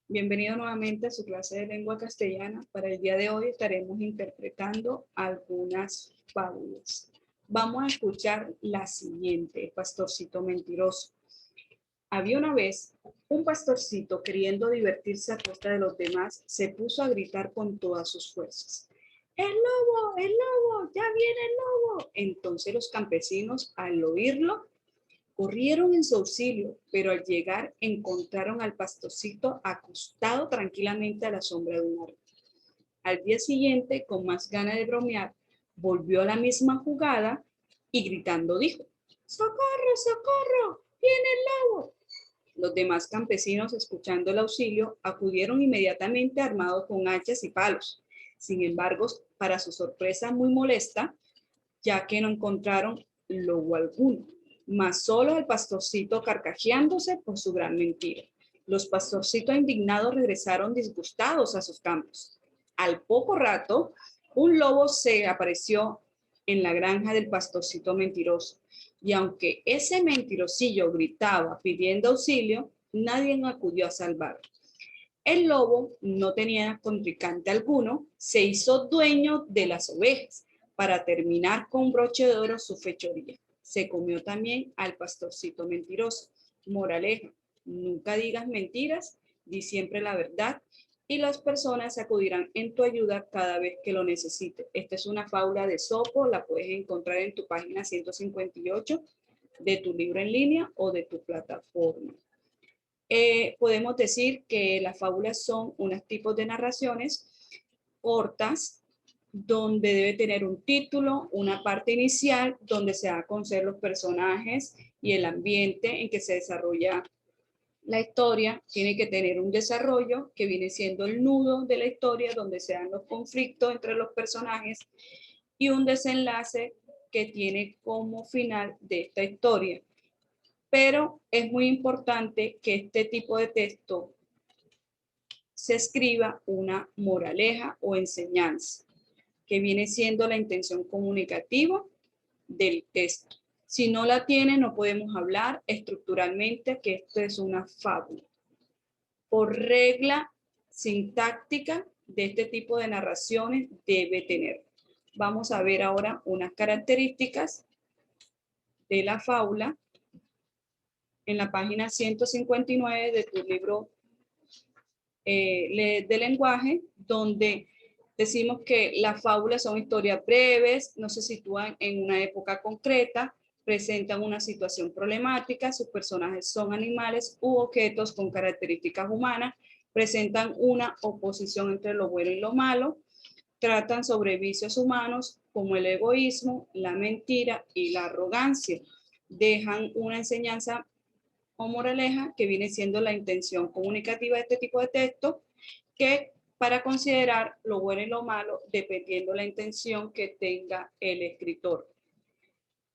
Bienvenido nuevamente a su clase de lengua castellana. Para el día de hoy estaremos interpretando algunas fábulas. Vamos a escuchar la siguiente, Pastorcito Mentiroso. Había una vez un pastorcito queriendo divertirse a costa de los demás, se puso a gritar con todas sus fuerzas. ¡El lobo! ¡El lobo! ¡Ya viene el lobo! Entonces los campesinos, al oírlo, corrieron en su auxilio, pero al llegar encontraron al pastorcito acostado tranquilamente a la sombra de un árbol. Al día siguiente, con más ganas de bromear, volvió a la misma jugada y gritando dijo: ¡Socorro, socorro! ¡Viene el lobo! Los demás campesinos, escuchando el auxilio, acudieron inmediatamente armados con hachas y palos. Sin embargo, para su sorpresa muy molesta, ya que no encontraron lobo alguno, mas solo el pastorcito carcajeándose por su gran mentira. Los pastorcitos indignados regresaron disgustados a sus campos. Al poco rato, un lobo se apareció en la granja del pastorcito mentiroso, y aunque ese mentirosillo gritaba pidiendo auxilio, nadie acudió a salvarlo. El lobo no tenía contrincante alguno, se hizo dueño de las ovejas para terminar con broche de oro su fechoría. Se comió también al pastorcito mentiroso. Moraleja: nunca digas mentiras, di siempre la verdad y las personas acudirán en tu ayuda cada vez que lo necesite. Esta es una fábula de Esopo, la puedes encontrar en tu página 158 de tu libro en línea o de tu plataforma. Podemos decir que las fábulas son unos tipos de narraciones cortas donde debe tener un título, una parte inicial donde se da a conocer los personajes y el ambiente en que se desarrolla la historia. Tiene que tener un desarrollo que viene siendo el nudo de la historia donde se dan los conflictos entre los personajes y un desenlace que tiene como final de esta historia. Pero es muy importante que este tipo de texto se escriba una moraleja o enseñanza, que viene siendo la intención comunicativa del texto. Si no la tiene, no podemos hablar estructuralmente que esto es una fábula. Por regla sintáctica de este tipo de narraciones debe tener. Vamos a ver ahora unas características de la fábula en la página 159 de tu libro de lenguaje, donde decimos que las fábulas son historias breves, no se sitúan en una época concreta, presentan una situación problemática, sus personajes son animales u objetos con características humanas, presentan una oposición entre lo bueno y lo malo, tratan sobre vicios humanos como el egoísmo, la mentira y la arrogancia, dejan una enseñanza o moraleja, que viene siendo la intención comunicativa de este tipo de texto, que para considerar lo bueno y lo malo dependiendo la intención que tenga el escritor.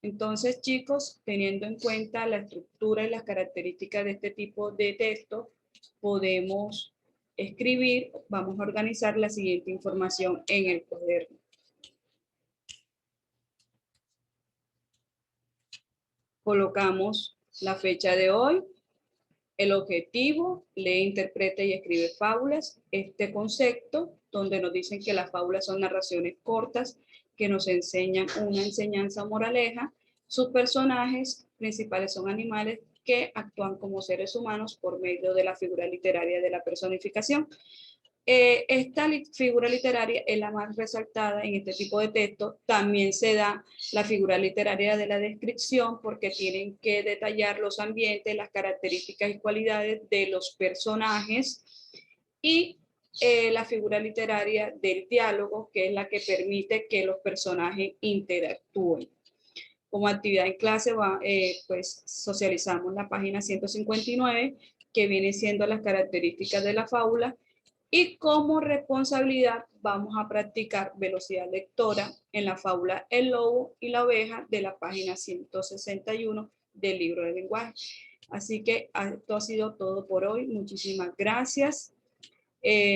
Entonces, chicos, teniendo en cuenta la estructura y las características de este tipo de texto, podemos escribir, vamos a organizar la siguiente información en el cuaderno. Colocamos la fecha de hoy, el objetivo: lee, interpreta y escribe fábulas. Este concepto, donde nos dicen que las fábulas son narraciones cortas que nos enseñan una enseñanza o moraleja. Sus personajes principales son animales que actúan como seres humanos por medio de la figura literaria de la personificación. Esta figura literaria es la más resaltada en este tipo de texto. También se da la figura literaria de la descripción, porque tienen que detallar los ambientes, las características y cualidades de los personajes, y la figura literaria del diálogo, que es la que permite que los personajes interactúen. Como actividad en clase, pues socializamos la página 159, que viene siendo las características de la fábula, y como responsabilidad vamos a practicar velocidad lectora en la fábula El lobo y la oveja de la página 161 del libro de lenguaje. Así que esto ha sido todo por hoy. Muchísimas gracias.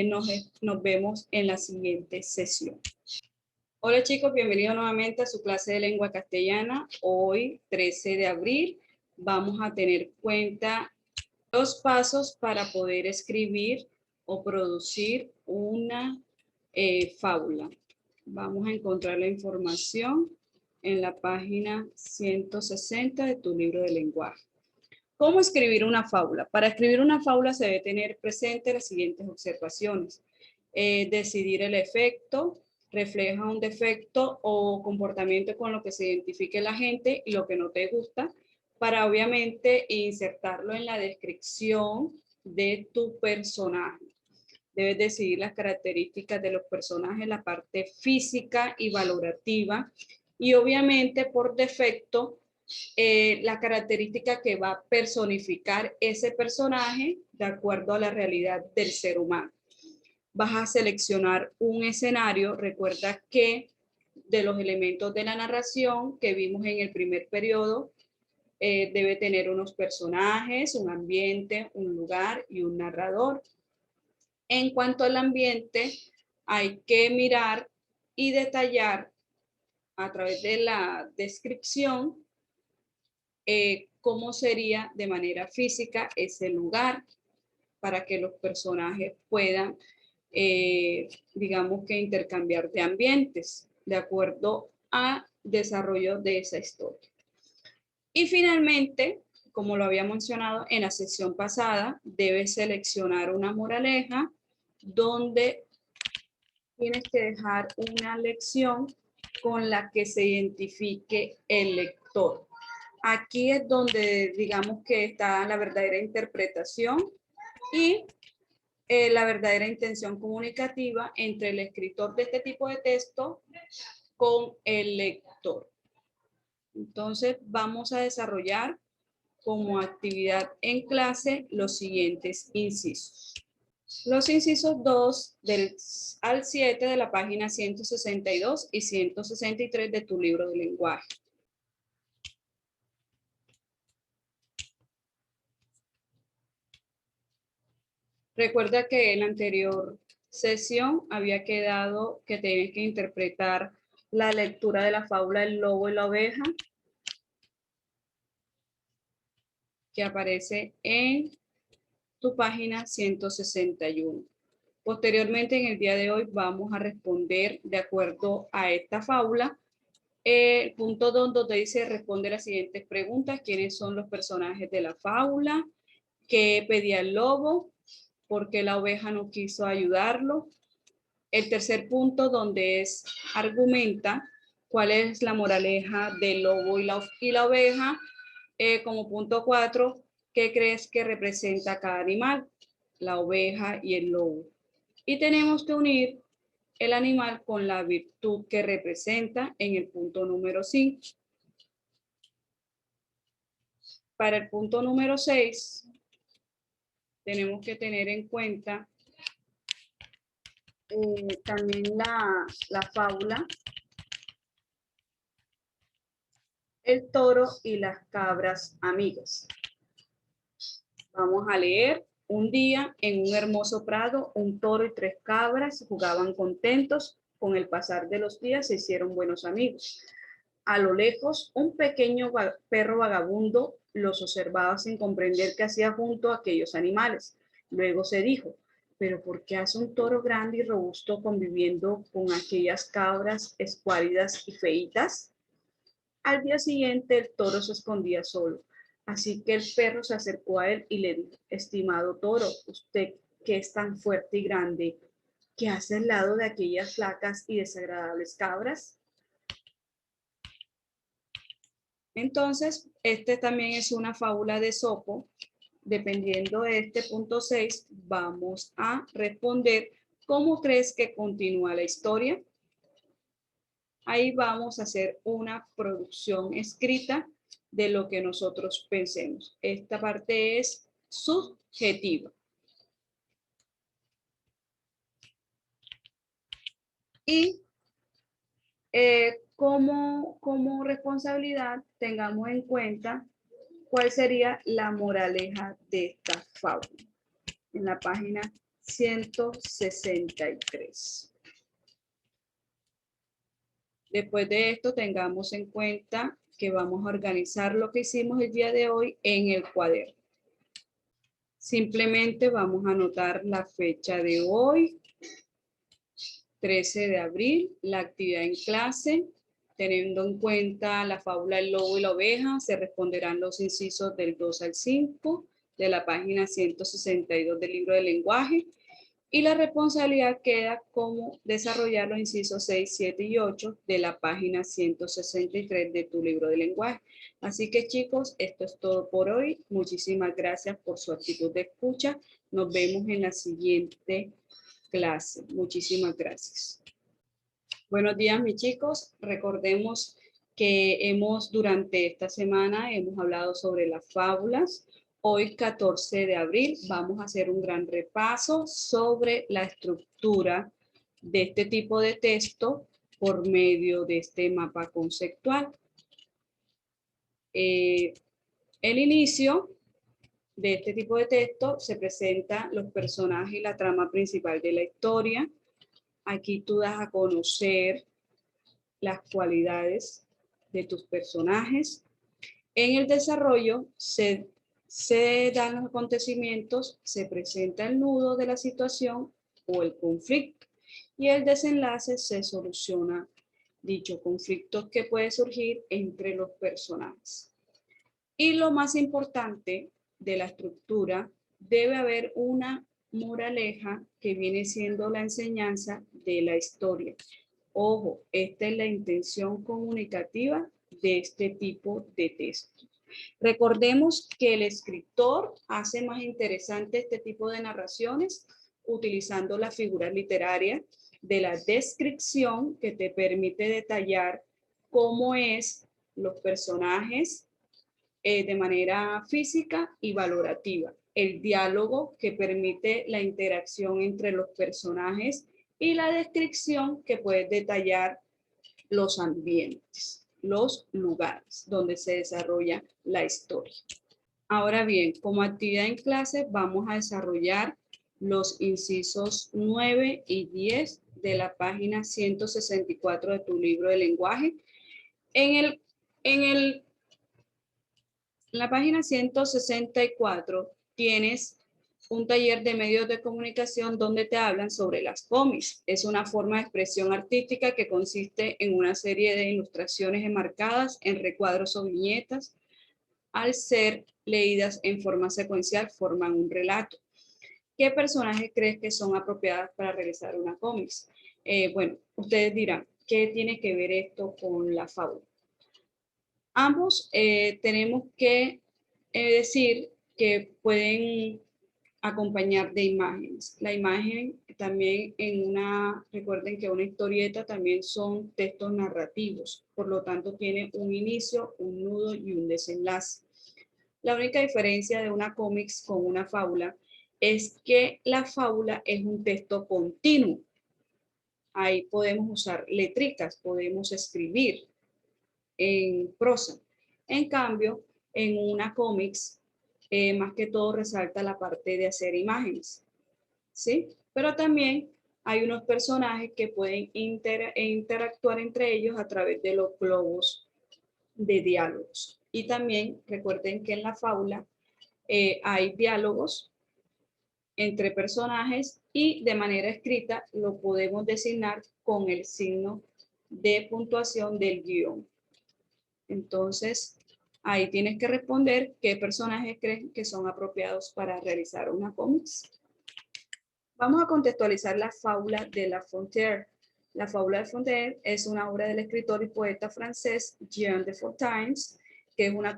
Nos vemos en la siguiente sesión. Hola chicos, bienvenidos nuevamente a su clase de lengua castellana. Hoy, 13 de abril, vamos a tener en cuenta los pasos para poder escribir o producir una fábula. Vamos a encontrar la información en la página 160 de tu libro de lenguaje. ¿Cómo escribir una fábula? Para escribir una fábula se debe tener presente las siguientes observaciones. Decidir el efecto, refleja un defecto o comportamiento con lo que se identifique la gente y lo que no te gusta, para obviamente insertarlo en la descripción de tu personaje. Debes decidir las características de los personajes, la parte física y valorativa, y obviamente por defecto la característica que va a personificar ese personaje de acuerdo a la realidad del ser humano. Vas a seleccionar un escenario. Recuerda que de los elementos de la narración que vimos en el primer periodo, debe tener unos personajes, un ambiente, un lugar y un narrador. En cuanto al ambiente, hay que mirar y detallar a través de la descripción cómo sería de manera física ese lugar para que los personajes puedan, digamos que intercambiar de ambientes de acuerdo al desarrollo de esa historia. Y finalmente, como lo había mencionado en la sesión pasada, debes seleccionar una moraleja donde tienes que dejar una lección con la que se identifique el lector. Aquí es donde digamos que está la verdadera interpretación y la verdadera intención comunicativa entre el escritor de este tipo de texto con el lector. Entonces vamos a desarrollar como actividad en clase los siguientes incisos. Los incisos 2 al 7 de la página 162 y 163 de tu libro de lenguaje. Recuerda que en la anterior sesión había quedado que tienes que interpretar la lectura de la fábula El lobo y la oveja, que aparece en tu página 161. Posteriormente, en el día de hoy, vamos a responder de acuerdo a esta fábula. El punto 2, donde dice responde las siguientes preguntas: ¿quiénes son los personajes de la fábula? ¿Qué pedía el lobo? ¿Por qué la oveja no quiso ayudarlo? El tercer punto, donde argumenta cuál es la moraleja del lobo y la oveja. Como punto 4, ¿qué crees que representa cada animal? La oveja y el lobo. Y tenemos que unir el animal con la virtud que representa en el punto número 5. Para el punto número 6, tenemos que tener en cuenta también la fábula El toro y las cabras amigas. Vamos a leer. Un día, en un hermoso prado, un toro y 3 cabras jugaban contentos. Con el pasar de los días se hicieron buenos amigos. A lo lejos, un pequeño perro vagabundo los observaba sin comprender qué hacía junto a aquellos animales. Luego se dijo: ¿pero por qué hace un toro grande y robusto conviviendo con aquellas cabras escuálidas y feitas? Al día siguiente, el toro se escondía solo. Así que el perro se acercó a él y le dijo: estimado toro, usted que es tan fuerte y grande, ¿qué hace al lado de aquellas flacas y desagradables cabras? Entonces, este también es una fábula de Esopo. Dependiendo de este punto 6, vamos a responder ¿cómo crees que continúa la historia? Ahí vamos a hacer una producción escrita de lo que nosotros pensemos. Esta parte es subjetiva. Y como responsabilidad tengamos en cuenta cuál sería la moraleja de esta fábula. En la página 163. Después de esto, tengamos en cuenta que vamos a organizar lo que hicimos el día de hoy en el cuaderno. Simplemente vamos a anotar la fecha de hoy, 13 de abril, la actividad en clase. Teniendo en cuenta la fábula El lobo y la oveja, se responderán los incisos del 2 al 5 de la página 162 del libro de lenguaje. Y la responsabilidad queda como desarrollar los incisos 6, 7 y 8 de la página 163 de tu libro de lenguaje. Así que chicos, esto es todo por hoy. Muchísimas gracias por su actitud de escucha. Nos vemos en la siguiente clase. Muchísimas gracias. Buenos días, mis chicos. Recordemos que durante esta semana hemos hablado sobre las fábulas. Hoy, 14 de abril, vamos a hacer un gran repaso sobre la estructura de este tipo de texto por medio de este mapa conceptual. El inicio de este tipo de texto se presenta los personajes y la trama principal de la historia. Aquí tú das a conocer las cualidades de tus personajes. En el desarrollo se dan los acontecimientos, se presenta el nudo de la situación o el conflicto y el desenlace se soluciona dicho conflicto que puede surgir entre los personajes. Y lo más importante de la estructura, debe haber una moraleja que viene siendo la enseñanza de la historia. Ojo, esta es la intención comunicativa de este tipo de texto. Recordemos que el escritor hace más interesante este tipo de narraciones utilizando la figura literaria de la descripción que te permite detallar cómo es los personajes de manera física y valorativa. El diálogo que permite la interacción entre los personajes y la descripción que puede detallar los ambientes, los lugares donde se desarrolla la historia. Ahora bien, como actividad en clase vamos a desarrollar los incisos 9 y 10 de la página 164 de tu libro de lenguaje. En la página 164 tienes un taller de medios de comunicación donde te hablan sobre las cómics. Es una forma de expresión artística que consiste en una serie de ilustraciones enmarcadas en recuadros o viñetas. Al ser leídas en forma secuencial, forman un relato. ¿Qué personajes crees que son apropiadas para realizar una cómics? Bueno, ustedes dirán, ¿qué tiene que ver esto con la fábula? Ambos tenemos que decir que pueden acompañar de imágenes. La imagen también recuerden que una historieta también son textos narrativos, por lo tanto tiene un inicio, un nudo y un desenlace. La única diferencia de una cómics con una fábula es que la fábula es un texto continuo. Ahí podemos usar letricas, podemos escribir en prosa. En cambio, en una cómics, más que todo resalta la parte de hacer imágenes, ¿sí? Pero también hay unos personajes que pueden interactuar entre ellos a través de los globos de diálogos. Y también recuerden que en la fábula hay diálogos entre personajes y de manera escrita lo podemos designar con el signo de puntuación del guión. Entonces, ahí tienes que responder qué personajes creen que son apropiados para realizar una cómics. Vamos a contextualizar la fábula de La Fontaine. La fábula de Fontaine es una obra del escritor y poeta francés Jean de Fontaines, que es una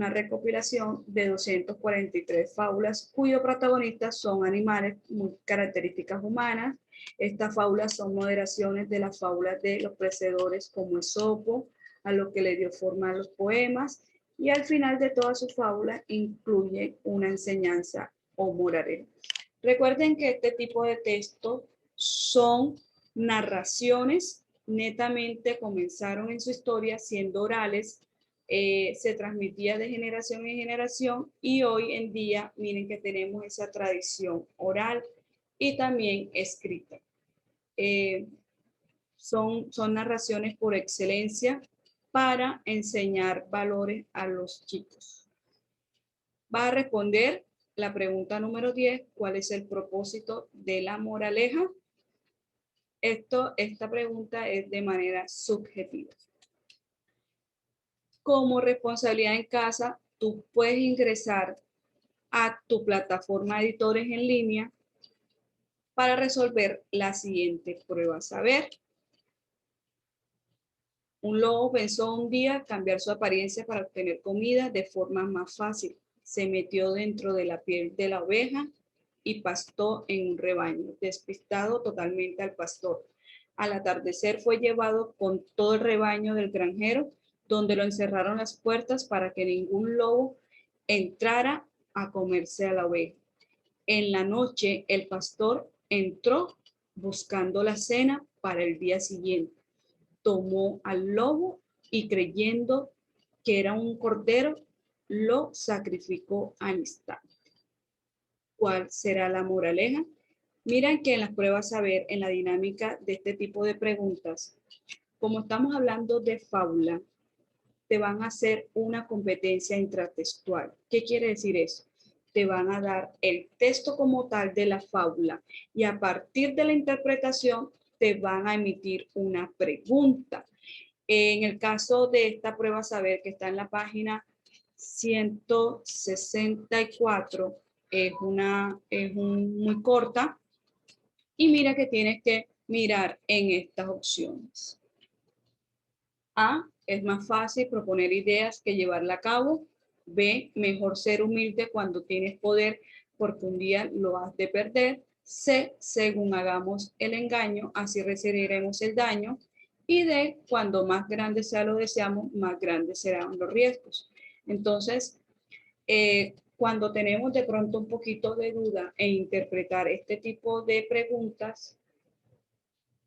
recopilación de 243 fábulas cuyos protagonistas son animales muy características humanas. Estas fábulas son moderaciones de las fábulas de los precedores como Esopo, a lo que le dio forma a los poemas, y al final de todas sus fábulas incluye una enseñanza o moraleja. Recuerden que este tipo de texto son narraciones, netamente comenzaron en su historia siendo orales, se transmitía de generación en generación y hoy en día miren que tenemos esa tradición oral y también escrita. Son narraciones por excelencia para enseñar valores a los chicos. Va a responder la pregunta número 10, ¿cuál es el propósito de la moraleja? Esta pregunta es de manera subjetiva. Como responsabilidad en casa, tú puedes ingresar a tu plataforma de editores en línea para resolver la siguiente prueba. Saber, un lobo pensó un día cambiar su apariencia para obtener comida de forma más fácil. Se metió dentro de la piel de la oveja y pastó en un rebaño, despistado totalmente al pastor. Al atardecer fue llevado con todo el rebaño del granjero, donde lo encerraron las puertas para que ningún lobo entrara a comerse a la oveja. En la noche el pastor entró buscando la cena para el día siguiente. Tomó al lobo y creyendo que era un cordero, lo sacrificó al instante. ¿Cuál será la moraleja? Miren que en las pruebas saber, en la dinámica de este tipo de preguntas, como estamos hablando de fábula, te van a hacer una competencia intratextual. ¿Qué quiere decir eso? Te van a dar el texto como tal de la fábula y a partir de la interpretación te van a emitir una pregunta. En el caso de esta prueba saber que está en la página 164, es muy corta y mira que tienes que mirar en estas opciones. A, es más fácil proponer ideas que llevarla a cabo. B, mejor ser humilde cuando tienes poder porque un día lo has de perder. C, según hagamos el engaño, así recibiremos el daño. Y D, cuando más grande sea lo deseamos, más grandes serán los riesgos. Entonces, cuando tenemos de pronto un poquito de duda en interpretar este tipo de preguntas,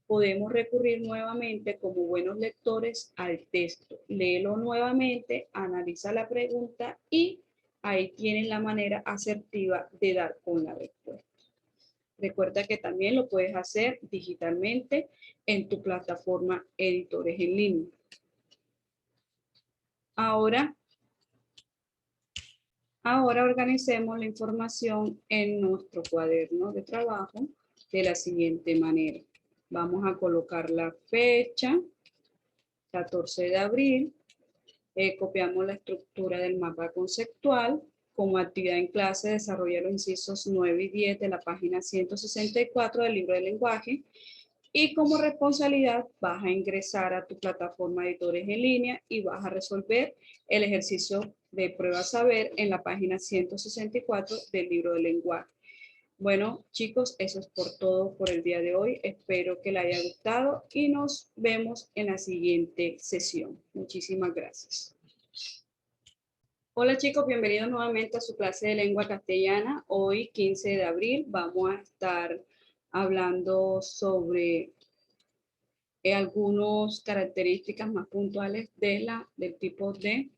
podemos recurrir nuevamente como buenos lectores al texto. Léelo nuevamente, analiza la pregunta y ahí tienes la manera asertiva de dar con la respuesta. Recuerda que también lo puedes hacer digitalmente en tu plataforma Editores en Línea. Ahora organicemos la información en nuestro cuaderno de trabajo de la siguiente manera. Vamos a colocar la fecha, 14 de abril. Copiamos la estructura del mapa conceptual. Como actividad en clase, desarrolla los incisos 9 y 10 de la página 164 del libro de lenguaje. Y como responsabilidad, vas a ingresar a tu plataforma de editores en línea y vas a resolver el ejercicio de prueba saber en la página 164 del libro de lenguaje. Bueno, chicos, eso es por todo por el día de hoy. Espero que les haya gustado y nos vemos en la siguiente sesión. Muchísimas gracias. Hola chicos, bienvenidos nuevamente a su clase de lengua castellana. Hoy, 15 de abril, vamos a estar hablando sobre algunas características más puntuales del tipo de